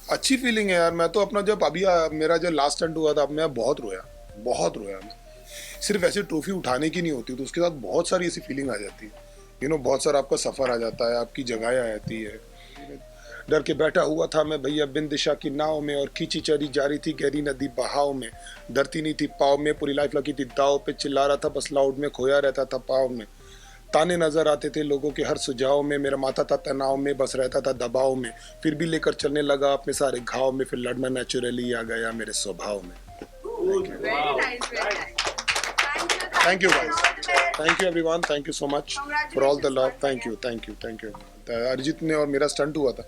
अच्छी फीलिंग है यार। मैं तो अपना जब अभी मेरा जो लास्ट स्टंट हुआ था, मैं बहुत रोया, बहुत रोया मैं। सिर्फ ऐसे ट्रॉफी उठाने की नहीं होती, तो उसके साथ बहुत सारी ऐसी फीलिंग आ जाती है, बहुत सारा आपका सफ़र आ जाता है, आपकी जगह आ जाती है। डर के बैठा हुआ था मैं भैया बिन दिशा की नाव में, और खींची चरी जा रही थी गहरी नदी बहाव में। डरती नहीं थी पाव में, पूरी लाइफ लगी थी दाव पे, चिल्ला रहा था बस लाउड में, खोया रहता था पाव में। ताने नजर आते थे लोगों के हर सुझाव में, मेरा माथा था तनाव में, बस रहता था दबाव में। फिर भी लेकर चलने लगा अपने सारे घाव में, फिर लड़ना नेचुरली आ गया मेरे स्वभाव में। Thank you guys, thank you everyone, thank you so much for all the love. Thank you, thank you, thank you. Arijit ने और मेरा स्टंट हुआ था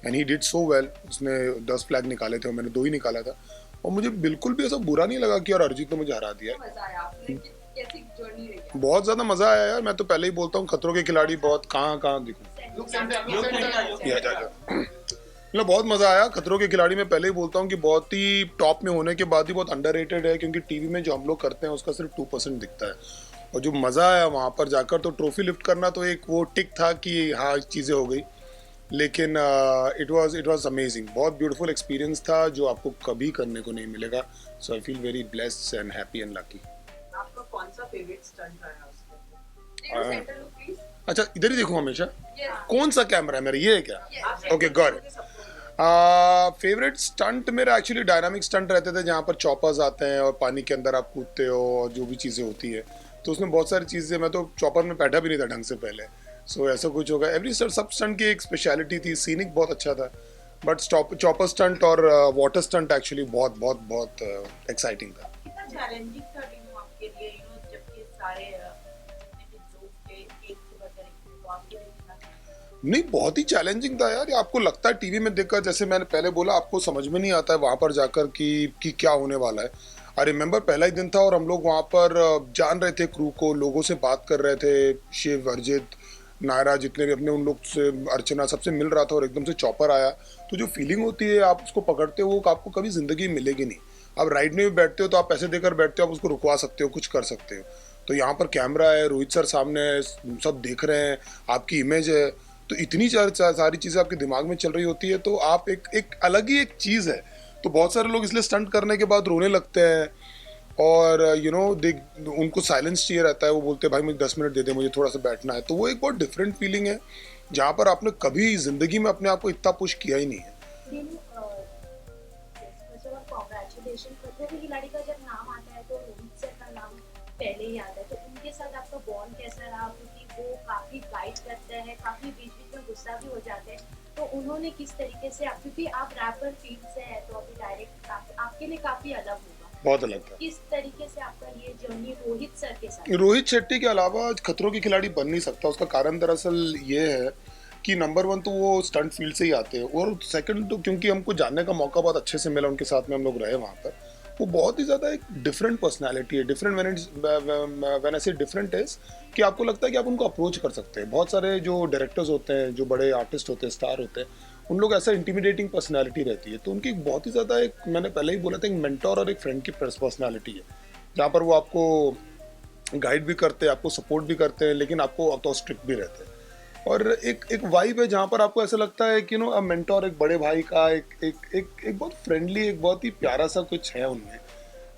and he did so well. उसने 10 फ्लैग निकाले थे और मैंने 2 ही निकाला था, और मुझे बिल्कुल भी ऐसा बुरा नहीं लगा कि यार अरिजीत ने मुझे हरा दिया। बहुत ज्यादा मजा आया यार। मैं तो पहले ही बोलता हूँ खतरों के खिलाड़ी बहुत कहाँ दिखूं, मतलब बहुत मजा आया खतरों के खिलाड़ी। में पहले ही बोलता हूँ कि बहुत ही टॉप में होने के बाद ही बहुत अंडररेटेड है, क्योंकि टीवी में जो हम लोग करते हैं उसका सिर्फ 2% दिखता है। और जो मजा आया वहां पर जाकर, तो ट्रॉफी लिफ्ट करना तो एक वो टिक था कि हाँ चीजें हो गई, लेकिन इट वाज अमेजिंग। बहुत ब्यूटीफुल एक्सपीरियंस था जो आपको कभी करने को नहीं मिलेगा। So I feel very blessed and happy and lucky. आपका कौन सा फेवरेट स्टंट रहा उसमें? अच्छा इधर ही देखो हमेशा। कौन सा कैमरा है मेरा, ये है क्या? Okay got it. Favourite stunt मेरा एक्चुअली डायनामिक स्टंट रहते थे, जहाँ पर चॉपर्स आते हैं और पानी के अंदर आप कूदते हो और जो भी चीज़ें होती है, तो उसमें बहुत सारी चीज़ें। मैं तो चॉपर में बैठा भी नहीं था ढंग से पहले, सो ऐसा कुछ होगा। एवरी सब स्टंट की एक स्पेशलिटी थी। सीनिक बहुत अच्छा था, बट चॉपर स्टंट और वाटर स्टंट एक्चुअली बहुत बहुत बहुत एक्साइटिंग था। कितना चैलेंजिंग था टीनू आपके लिए, जबकि सारे जितने भी लोग थे एक से बढ़कर एक थे, तो आपके लिए कितना? नहीं बहुत ही चैलेंजिंग था यार। ये आपको लगता है टीवी में देखकर, जैसे मैंने पहले बोला, आपको समझ में नहीं आता है वहाँ पर जाकर कि क्या होने वाला है। आई रिमेंबर पहला ही दिन था और हम लोग वहाँ पर जान रहे थे क्रू को, लोगों से बात कर रहे थे, शिव, अर्जित, नायरा, जितने भी अपने, उन लोग से, अर्चना, सबसे मिल रहा था, और एकदम से चॉपर आया। तो जो फीलिंग होती है आप उसको पकड़ते हो, वो आपको कभी जिंदगी में मिलेगी नहीं। आप राइड में भी बैठते हो तो आप पैसे देकर बैठते हो, आप उसको रुकवा सकते हो, कुछ कर सकते हो। तो यहाँ पर कैमरा है, रोहित सर सामने है, सब देख रहे हैं, आपकी इमेज है, तो इतनी सारी चीज़ें आपके दिमाग में चल रही होती है, तो आप एक अलग ही एक चीज़ है। तो बहुत सारे लोग इसलिए स्टंट करने के बाद रोने लगते हैं, और उनको साइलेंस चाहिए रहता है। वो बोलते हैं भाई मुझे 10 मिनट दे दे, मुझे थोड़ा सा बैठना है। तो वो एक बहुत डिफरेंट फीलिंग है, जहाँ पर आपने कभी जिंदगी में अपने आप को इतना पुश किया ही नहीं है। कॉन्ग्रेचुलेशन। खतरों के खिलाड़ी का जब नाम आता है तो रोहित सर का नाम पहले ही आता है, तो उनके साथ आपका बॉन्ड कैसा रहा? क्योंकि वो काफी गाइड करते हैं, काफी बीच बीच में गुस्सा भी हो जाते हैं, तो उन्होंने किस तरीके से, क्योंकि आप रैपर फील्ड से है तो अभी डायरेक्ट आपके लिए काफी अलग होगा, बहुत अलग था। किस तरीके से आपका ये जर्नी रोहित सर के साथ? रोहित शेट्टी के अलावा खतरों के खिलाड़ी बन नहीं सकता। उसका कारण दरअसल ये है कि नंबर 1 तो वो स्टंट फील्ड से ही आते हैं, और सेकंड तो क्योंकि हमको जानने का मौका बहुत अच्छे से मिला, उनके साथ में हम लोग रहे वहाँ पर। वो बहुत ही ज़्यादा एक डिफरेंट पर्सनालिटी है। डिफरेंट व्हेन आई से डिफरेंट इज कि आपको लगता है कि आप उनको अप्रोच कर सकते हैं। बहुत सारे जो डायरेक्टर्स होते हैं, जो बड़े आर्टिस्ट होते हैं, स्टार होते हैं, उन लोग ऐसा इंटिमिडेटिंग पर्सनालिटी रहती है। तो उनकी बहुत ही ज़्यादा एक, मैंने पहले ही बोला था, एक मेंटोर और एक फ्रेंड की पर्सनालिटी है, जहाँ पर वो आपको गाइड भी करते हैं, आपको सपोर्ट भी करते हैं, लेकिन आपको तो स्ट्रिक्ट भी रहते हैं। और एक वाइब है जहाँ पर आपको ऐसा लगता है कि मेंटोर, एक बड़े भाई का एक बहुत फ्रेंडली, एक बहुत ही प्यारा सा कुछ है उनमें,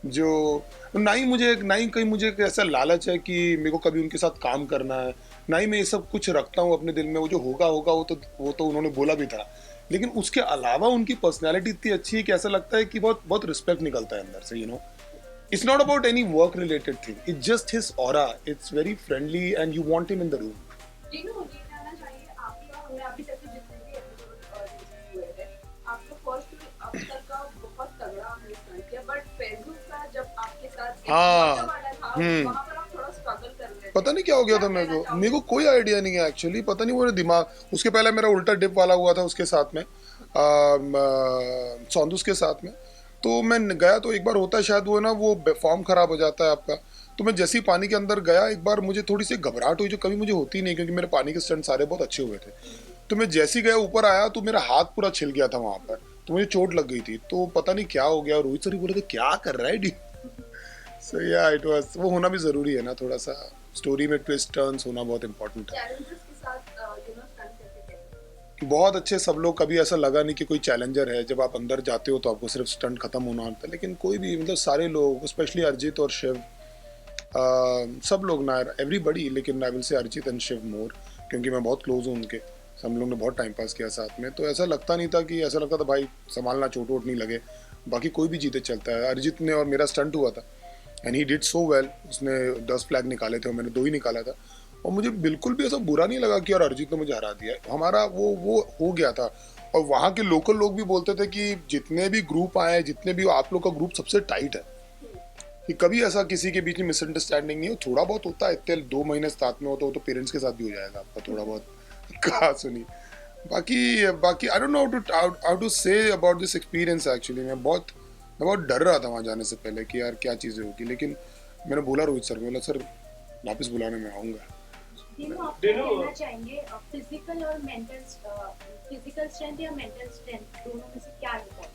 जो ना ही कहीं मुझे एक ऐसा लालच है कि मेरे को कभी उनके साथ काम करना है, ना ही मैं ये सब कुछ रखता हूँ अपने दिल में। वो जो होगा वो तो उन्होंने बोला भी था, लेकिन उसके अलावा उनकी पर्सनैलिटी इतनी अच्छी है कि ऐसा लगता है कि बहुत बहुत रिस्पेक्ट निकलता है अंदर से। It's not about any work related thing. It's just his aura. It's very friendly and you want him in the room. Tinu, ये कहना चाहिए आपका, हमने अभी तक के जितने भी एपिसोड रिलीज हुए थे, आपका फर्स्ट अब तक का बहुत तगड़ा हमने स्टंट किया, बट फेसबुक का जब आपके साथ हाँ। वाला था, वहाँ पर आप थोड़ा स्ट्रगल कर रहे थे। पता नहीं क्या हो गया था मेरे को कोई आइडिया नहीं है एक्चुअली। पता नहीं वो दिमाग, उसके पहले मेरा उल्टा डिप वाला हुआ था उसके साथ में, सौंदूस के साथ में। तो मैं गया तो एक बार होता है शायद वो फॉर्म खराब हो जाता है आपका। तो मैं जैसे ही पानी के अंदर गया, एक बार मुझे थोड़ी सी घबराहट हुई, जो कभी मुझे होती नहीं, क्योंकि मेरे पानी के स्टंट सारे बहुत अच्छे हुए थे। तो मैं जैसे ही गया ऊपर आया तो मेरा हाथ पूरा छिल गया था वहां पर, तो मुझे चोट लग गई थी, तो पता नहीं क्या हो गया। रोहित सर ही बोले थे क्या कर रहा है डी। सो या इट वाज, वो होना भी जरूरी है ना, थोड़ा सा स्टोरी में ट्विस्ट टर्न्स होना बहुत इंपॉर्टेंट है। चैलेंजेस के साथ स्टंट करके कैसे? बहुत अच्छे सब लोग, कभी ऐसा लगा नहीं कि कोई चैलेंजर है। जब आप अंदर जाते हो तो आपको सिर्फ स्टंट खत्म होना होता है, लेकिन कोई भी मतलब सारे लोग, स्पेशली अरिजीत और शिव, सब लोग ना, एवरीबडी, लेकिन I will say Arijit and Shiv मोर, क्योंकि मैं बहुत क्लोज हूँ उनके। हम लोग ने बहुत टाइम पास किया साथ में, तो ऐसा लगता नहीं था कि, ऐसा लगता था भाई संभालना, चोट वोट नहीं लगे। बाकी कोई भी जीते चलता है। अरिजीत ने और मेरा स्टंट हुआ था and he did so well. उसने 10 फ्लैग निकाले थे और मैंने 2 ही निकाला था, और मुझे बिल्कुल भी ऐसा बुरा नहीं लगा कि यार अरिजीत ने मुझे हरा दिया। हमारा वो हो गया था। और वहाँ के लोकल लोग भी बोलते थे कि जितने भी ग्रुप आए, जितने भी, आप लोग का ग्रुप सबसे टाइट है, कि कभी ऐसा किसी के बीच में मिसअंडरस्टैंडिंग नहीं हो। थोड़ा बहुत होता है, इतने 2 महीने साथ में हो तो पेरेंट्स के साथ भी हो जाएगा आपका थोड़ा बहुत। कहा सुनी। बाकी बाकी I don't know how to say about this experience actually. मैं बहुत डर रहा था वहाँ जाने से पहले कि यार क्या चीज़ें होगी, लेकिन मैंने बोला रोहित सर को, बोला सर वापस बुलाने में आऊँगा। तीनों आप क्या कहना चाहेंगे, फिजिकल और मेंटल, फिजिकल स्ट्रेंथ या मेंटल स्ट्रेंथ, दोनों में से क्या इम्पोर्टेंट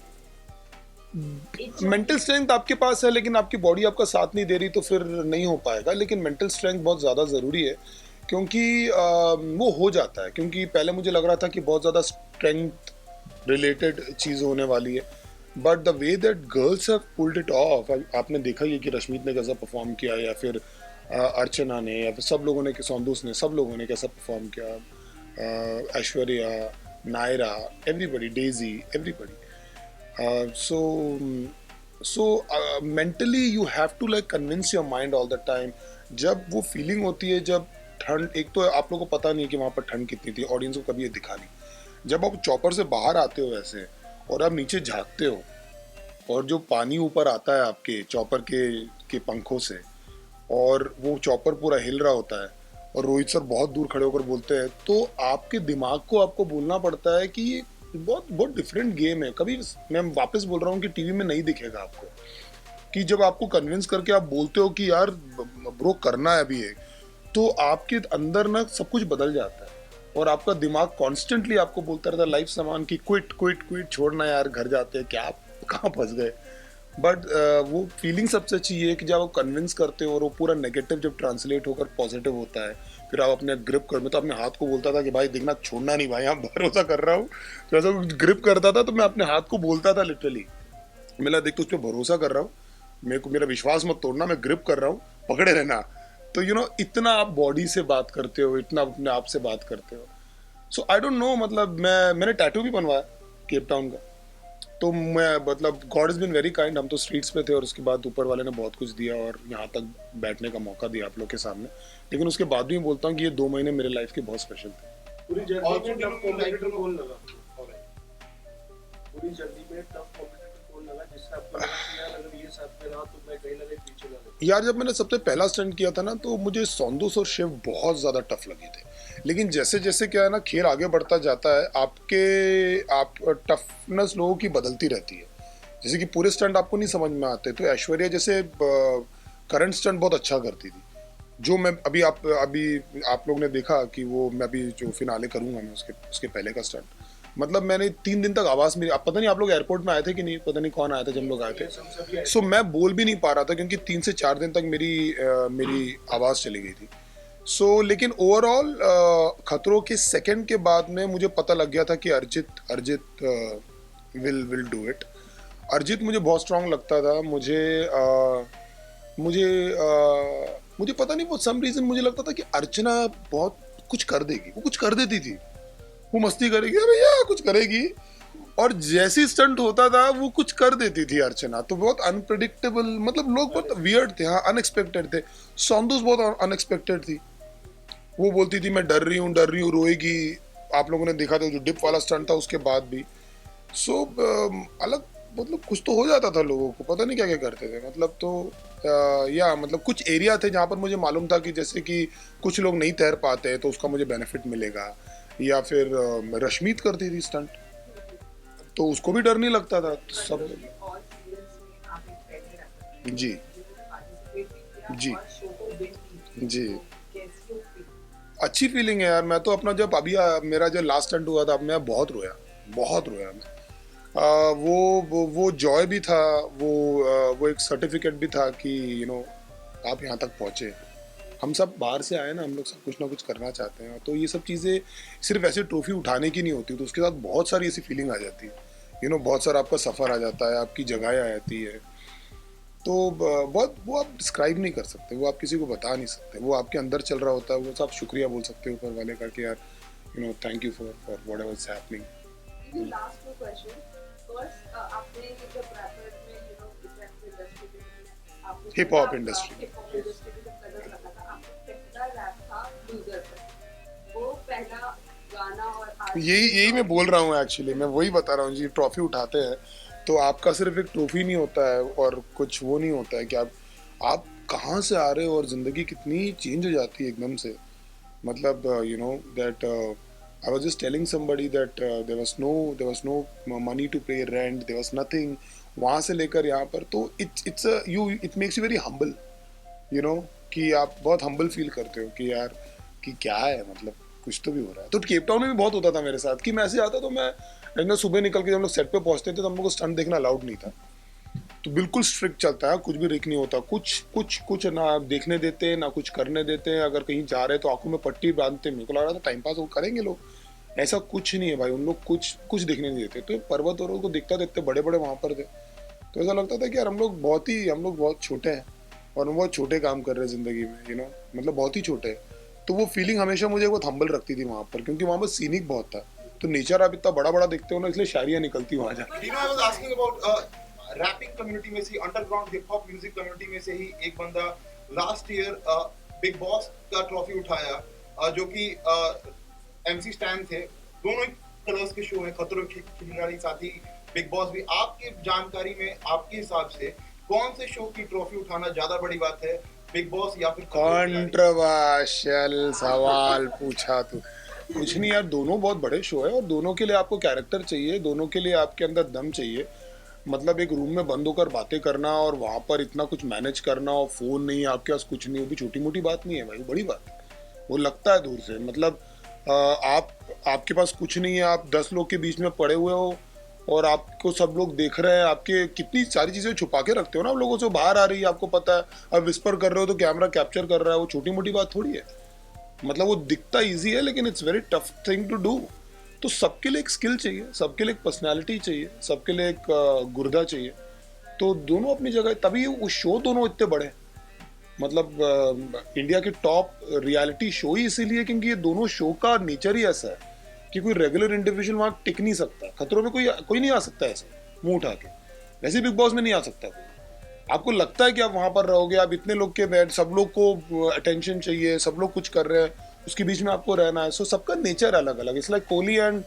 है? मेंटल स्ट्रेंथ आपके पास है, लेकिन आपकी बॉडी आपका साथ नहीं दे रही तो फिर नहीं हो पाएगा। लेकिन मेंटल स्ट्रेंथ बहुत ज़्यादा ज़रूरी है, क्योंकि वो हो जाता है। क्योंकि पहले मुझे लग रहा था कि बहुत ज़्यादा स्ट्रेंथ रिलेटेड चीज़ होने वाली है, but the way that girls have pulled it of, आपने देखा ही है कि रश्मित ने कैसा परफॉर्म किया, या फिर अर्चना ने, या फिर सब लोगों ने, सौंदूस ने, सब लोगों ने कैसा परफॉर्म किया, Aishwarya, Naira, everybody, Daisy, everybody. So mentally you have to like convince your mind all the time। जब वो फीलिंग होती है, जब ठंड, एक तो आप लोगों को पता नहीं कि वहाँ पर ठंड कितनी थी, ऑडियंस को कभी ये दिखा नहीं। जब आप चॉपर से बाहर आते हो ऐसे और आप नीचे झांकते हो, और जो पानी ऊपर आता है आपके चॉपर के पंखों से, और वो चॉपर पूरा हिल रहा होता है, और रोहित सर बहुत दूर खड़े होकर बोलते हैं, तो आपके दिमाग को आपको बोलना पड़ता है कि ये बहुत बहुत डिफरेंट गेम है। कभी, मैं वापस बोल रहा हूँ कि टीवी में नहीं दिखेगा आपको, कि जब आपको कन्विंस करके आप बोलते हो कि यार ब्रो करना है अभी एक, तो आपके अंदर ना सब कुछ बदल जाता है, और आपका दिमाग कॉन्स्टेंटली आपको बोलता रहता है लाइफ सामान की क्विट क्विट क्विट, छोड़ना यार, घर जाते हैं, क्या आप कहाँ फंस गए। बट वो फीलिंग सबसे अच्छी है कि जब आप कन्विंस करते हो और वो पूरा नेगेटिव जब ट्रांसलेट होकर पॉजिटिव होता है, फिर आप अपने ग्रिप कर, मैं तो अपने हाथ को बोलता था कि भाई देखना, छोड़ना नहीं भाई, यहाँ भरोसा कर रहा हूँ। तो ऐसा ग्रिप करता था तो मैं अपने हाथ को बोलता था लिटरली, मेरा देख तो उस पर भरोसा कर रहा हूँ, मेरे को मेरा विश्वास मत तोड़ना, मैं ग्रिप कर रहा हूँ, पकड़े रहना। तो इतना आप बॉडी से बात करते हो, इतना अपने आप से बात करते हो। सो आई डोंट नो, मतलब मैंने टैटू भी बनवाया केप टाउन का, तो मैं, मतलब God is been very kind. हम तो स्ट्रीट्स पे थे, और उसके बाद ऊपर वाले ने बहुत कुछ दिया और यहाँ तक बैठने का मौका दिया आप लोग के सामने। लेकिन उसके बाद भी मैं बोलता हूँ कि ये 2 महीने मेरे लाइफ के बहुत स्पेशल थे। पूरी जर्नी में टफ कॉम्पिटिटर कौन लगा? पूरी जर्नी में टफ कॉम्पिटिटर कौन लगा जिससे आपको लगा कि यार अगर ये साथ में रहा तो मैं कहीं ना कहीं पीछे ना रह? यार जब मैंने सबसे पहला स्टंट किया था ना, तो मुझे सौंदूस और शिव बहुत ज़्यादा टफ लगे थे। लेकिन जैसे जैसे क्या है ना, खेल आगे बढ़ता जाता है, आप टफनेस लोगों की बदलती रहती है। जैसे कि पूरे स्टंट आपको नहीं समझ में आते, तो ऐश्वर्या जैसे करंट स्टंट बहुत अच्छा करती थी, जो मैं अभी आप लोग ने देखा कि वो मैं अभी जो फिनाले करूंगा मैं उसके पहले का स्टंट, मतलब मैंने 3 दिन तक आवाज़ मेरी, पता नहीं आप लोग एयरपोर्ट में आए थे कि नहीं, पता नहीं कौन आया था जब लोग आए थे। सो मैं बोल भी नहीं पा रहा था, क्योंकि 3 से 4 दिन तक मेरी आवाज़ चली गई थी। सो लेकिन ओवरऑल खतरों के सेकंड के बाद में मुझे पता लग गया था कि अर्जित विल डू इट। अर्जित मुझे बहुत स्ट्रांग लगता था। मुझे पता नहीं, फॉर सम रीजन मुझे लगता था कि अर्चना बहुत कुछ कर देगी, वो कुछ कर देती थी, वो मस्ती करेगी, अरे भैया कुछ करेगी, और जैसी स्टंट होता था वो कुछ कर देती थी अर्चना। तो बहुत अनप्रेडिक्टेबल, मतलब लोग बहुत वियर्ड थे, हाँ अनएक्सपेक्टेड थे। सौंदूस बहुत अनएक्सपेक्टेड थी, वो बोलती थी मैं डर रही हूँ, रोएगी। आप लोगों ने देखा था जो डिप वाला स्टंट था उसके बाद भी। सो अलग, मतलब कुछ तो हो जाता था लोगों को, पता नहीं क्या क्या करते थे, मतलब तो या मतलब कुछ एरिया थे जहाँ पर मुझे मालूम था कि जैसे कि कुछ लोग नहीं तैर पाते तो उसका मुझे बेनिफिट मिलेगा, या फिर रश्मित करती थी स्टंट तो उसको भी डर नहीं लगता था। तो सब जी जी जी अच्छी फीलिंग है यार। मैं तो अपना जब अभी मेरा जो लास्ट स्टंट हुआ था, मैं बहुत रोया, बहुत रोया मैं। वो जॉय भी था, वो एक सर्टिफिकेट भी था कि आप यहाँ तक पहुँचे। हम सब बाहर से आए ना, हम लोग सब कुछ ना कुछ करना चाहते हैं, तो ये सब चीज़ें सिर्फ ऐसे ट्रॉफी उठाने की नहीं होती, तो उसके साथ बहुत सारी ऐसी फीलिंग आ जाती है। बहुत सारा आपका सफ़र आ जाता है, आपकी जगहें आ जाती है। तो बहुत वो आप डिस्क्राइब नहीं कर सकते, वो आप किसी को बता नहीं सकते, वो आपके अंदर चल रहा होता है। वो सब शुक्रिया बोल सकते हो ऊपर वाले का कि यार thank you for whatever is happening. Last two question. First, आपने जब रैपर में इंडस्ट्री में आपने hip hop industry hip hop industry में जब कदम रखा था, आपका पहला रैप था लूजर पर। वो पहला गाना और आज यही मैं बोल रहा हूँ एक्चुअली, मैं वही बता रहा हूँ जी। ट्रॉफी उठाते हैं तो आपका सिर्फ एक ट्रॉफी नहीं होता है और कुछ वो नहीं होता है कि आप कहाँ से आ रहे हो और ज़िंदगी कितनी चेंज हो जाती है एकदम से। मतलब that I was just telling somebody that there was no money to pay rent, there was nothing. वहाँ से लेकर यहाँ पर, तो it makes you very humble, कि आप बहुत हम्बल फील करते हो कि यार कि क्या है, मतलब कुछ तो भी हो रहा है। तो केप टाउन में भी बहुत होता था मेरे साथ कि मैं ऐसे आता तो मैं सुबह निकल के जब हम लोग सेट पे पहुंचते थे तो हम लोग को स्टंट देखना अलाउड नहीं था। तो बिल्कुल स्ट्रिक्ट चलता है, कुछ भी रिक नहीं होता, कुछ ना देखने देते ना कुछ करने देते। अगर कहीं जा रहे तो आंखों में पट्टी बांधते। मेरे को लग रहा था टाइम पास वो करेंगे लोग, ऐसा कुछ नहीं है भाई। उन लोग कुछ देखने नहीं देते। तो पर्वत और को देखता देखते बड़े बड़े वहाँ पर थे, तो ऐसा लगता था कि यार हम लोग बहुत छोटे हैं और हम बहुत छोटे काम कर रहे हैं ज़िंदगी में, मतलब बहुत ही छोटे हैं। तो वो फीलिंग हमेशा मुझे बहुत हम्बल रखती थी वहाँ पर, क्योंकि वहाँ पर सीनिक बहुत था। तो नेचर आप इतना बड़ा बड़ा देखते हो ना, इसलिए शायरियाँ निकलती वहाँ जाके। I was asking about rapping community में से, underground hip hop music community में से ही एक बंदा लास्ट ईयर बिग बॉस का ट्रॉफी उठाया, जो कि एमसी स्टैन थे। दोनों ही कलर्स के शो हैं, खतरों के खिलाड़ी साथ ही बिग बॉस भी। आपकी जानकारी में, आपके हिसाब से कौन से शो की ट्रॉफी उठाना ज्यादा बड़ी बात है, बिग बॉस या फिर खतरों के खिलाड़ी? कंट्रोवर्शियल सवाल पूछा तू। कुछ नहीं यार, दोनों बहुत बड़े शो है और दोनों के लिए आपको कैरेक्टर चाहिए, दोनों के लिए आपके अंदर दम चाहिए। मतलब एक रूम में बंद होकर बातें करना और वहाँ पर इतना कुछ मैनेज करना और फ़ोन नहीं, आपके पास कुछ नहीं, वो भी छोटी मोटी बात नहीं है भाई, बड़ी बात है। वो लगता है दूर से, मतलब आपके पास कुछ नहीं है, आप 10 लोग के बीच में पड़े हुए हो और आपको सब लोग देख रहे हैं। आपके कितनी सारी चीज़ें छुपा के रखते हो ना आप लोगों से, बाहर आ रही है, आपको पता है। अब विस्पर कर रहे हो तो कैमरा कैप्चर कर रहा है, वो छोटी मोटी बात थोड़ी है। मतलब वो दिखता ईजी है लेकिन it's very tough thing to do. तो सबके लिए एक स्किल चाहिए, सबके लिए एक पर्सनैलिटी चाहिए, सबके लिए एक गुर्दा चाहिए। तो दोनों अपनी जगह, तभी वो शो दोनों इतने बड़े। मतलब इंडिया के टॉप रियलिटी शो ही इसीलिए क्योंकि ये दोनों शो का नेचर ही ऐसा है कि कोई रेगुलर इंडिविजुअल वहाँ टिक नहीं सकता। खतरों में कोई नहीं आ सकता ऐसे मुंह उठा के, वैसे बिग बॉस में नहीं आ सकता कोई। आपको लगता है कि आप वहाँ पर रहोगे, आप इतने लोग के बैठ, सब लोग को अटेंशन चाहिए, सब लोग कुछ कर रहे हैं, उसके बीच में आपको रहना है। सो सबका नेचर अलग अलग। It's like Kohli and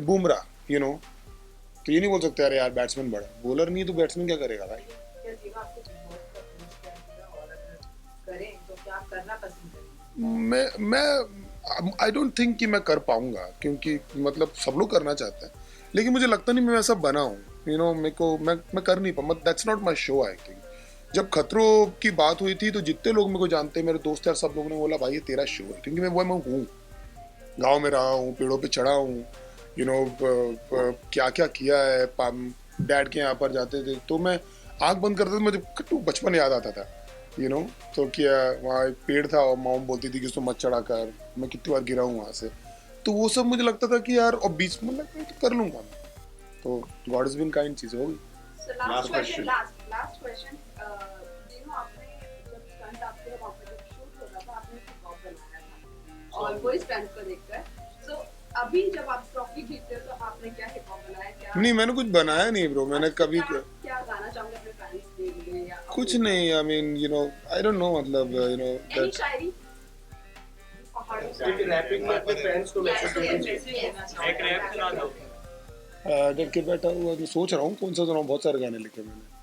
Bumrah, तो ये नहीं बोल सकते अरे यार बैट्समैन बड़ा, बॉलर नहीं तो बैट्समैन क्या करेगा भाई। क्या जीवा आपको बिग बॉस का पुरस्कार मिला और अगर करें तो क्या करना पसंद करेंगे? मैं आई डोंट थिंक कि मैं कर पाऊंगा, क्योंकि मतलब सब लोग करना चाहते हैं लेकिन मुझे लगता नहीं मैं वैसा बना हूँ। मेरे को मैं कर नहीं पाऊँ, that's not my show I think. जब खतरों की बात हुई थी तो जितने लोग मेरे को जानते हैं, मेरे दोस्त यार, सब लोगों ने बोला भाई ये तेरा शो है, क्योंकि मैं हूँ, गाँव में रहा हूँ, पेड़ों पे चढ़ा हूँ, क्या क्या किया है। डैड के यहाँ पर जाते थे तो मैं आँख बंद करता था, मुझे बचपन याद आता था, तो क्या वहाँ एक पेड़ था और मॉम बोलती थी कि उसको मत चढ़ा कर। मैं कितनी बार गिरा हूँ वहाँ से, तो वो सब मुझे लगता था कि यार, और बीच में लगता तो कर लूँगा मैं। तो गॉड इज बीन काइंड, चीज़ होगी। So last question. आपने जब स्टंट आपके वहाँ पे जब शूट हो रहा था, आपने हिप हॉप बनाया था और वही स्टंट को देखकर, so अभी जब आप ट्रॉफी जीतते हो तो आपने क्या हिप हॉप बनाया? क्या नहीं, मैंने कुछ बनाया नहीं ब्रो, मैंने कभी क्या गाना चाहूंगा अपने फैंस के लिए या कुछ नहीं। I mean I don't no, मतलब एनी शायरी पहाड़ों से क्योंकि रैपिंग में अपने फैंस को मैसेज देना चाहिए। एक रैप सुना दो। डर के बैठा हुआ, मैं सोच रहा हूँ कौन सा सुनाऊँ, बहुत सारे गाने लिखे मैंने।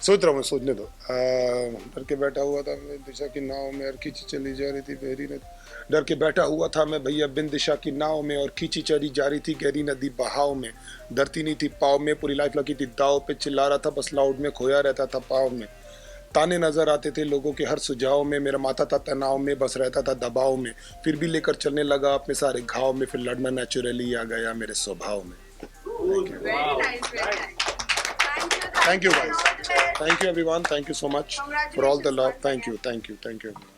सोच रहा हूँ, सोचने दो। डर के बैठा हुआ था मैं दिशा की नाव में और खींची चली जा रही थी गहरी नदी। डर के बैठा हुआ था मैं भैया बिन दिशा की नाव में और खींची चली जा रही थी गहरी नदी बहाव में। डरती नहीं थी पाव में, पूरी लाइफ लगी थी दाव पे, चिल्ला रहा था बस लाउड में, खोया रहता था पाव में। ताने नजर आते थे लोगों के हर सुझाव में, मेरा माथा था तनाव में, बस रहता था दबाव में। फिर भी लेकर चलने लगा अपने सारे घाव में, फिर लड़ना नेचुरली आ गया मेरे स्वभाव में। Very nice, very nice. Thank you guys. All the best. Thank you everyone. Thank you so much for all the love. Thank you.